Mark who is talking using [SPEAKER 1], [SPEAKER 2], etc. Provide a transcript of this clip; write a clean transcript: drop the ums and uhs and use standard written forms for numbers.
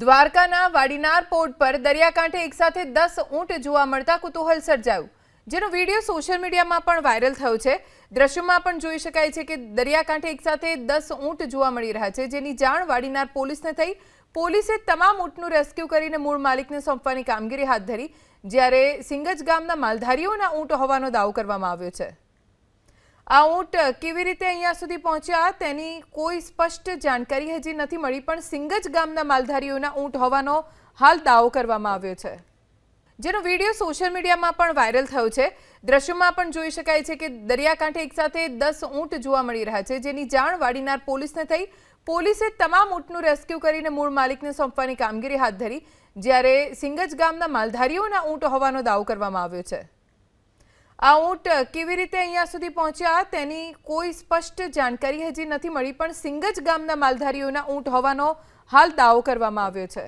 [SPEAKER 1] દ્વારકાના વાડીનાર પોર્ટ પર દરિયાકાંઠે એકસાથે 10 ઊંટ જોવા મળતા કુતૂહલ સર્જાયું, જેનો વિડીયો સોશિયલ મીડિયામાં પણ વાયરલ થયો છે। દ્રશ્યમાં પણ જોઈ શકાય છે કે દરિયાકાંઠે એકસાથે 10 ઊંટ જોવા મળી રહ્યા છે, જેની જાણ વાડીનાર પોલીસને થઈ। પોલીસે તમામ ઊંટનું રેસ્ક્યુ કરીને મૂળ માલિકને સોંપવાની કામગીરી હાથ ધરી, જ્યારે સિંગજ ગામના માલધારીઓના ઊંટ હોવાનો દાવો કરવામાં આવ્યો છે। આ ઊંટ કેવી રીતે અહીંયા સુધી પહોંચ્યા તેની કોઈ સ્પષ્ટ જાણકારી હજી નથી મળી, પણ સિંગજ ગામના માલધારીઓના ઊંટ હોવાનો હાલ દાવો કરવામાં આવ્યો છે, જેનો વિડીયો સોશિયલ મીડિયામાં પણ વાયરલ થયો છે। દ્રશ્યમાં પણ જોઈ શકાય છે કે દરિયાકાંઠે એકસાથે 10 ઊંટ જોવા મળી રહ્યા છે, જેની જાણ વાડીનાર પોલીસને થઈ। પોલીસે તમામ ઊંટનું રેસ્ક્યુ કરીને મૂળ માલિકને સોંપવાની કામગીરી હાથ ધરી, જ્યારે સિંગજ ગામના માલધારીઓના ઊંટ હોવાનો દાવો કરવામાં આવ્યો છે। આ ઊંટ કેવી રીતે અહીંયા સુધી પહોંચ્યા તેની કોઈ સ્પષ્ટ જાણકારી હજી નથી મળી, પણ સિંગજ ગામના માલધારીઓના ઊંટ હોવાનો હાલ દાવો કરવામાં આવ્યો છે।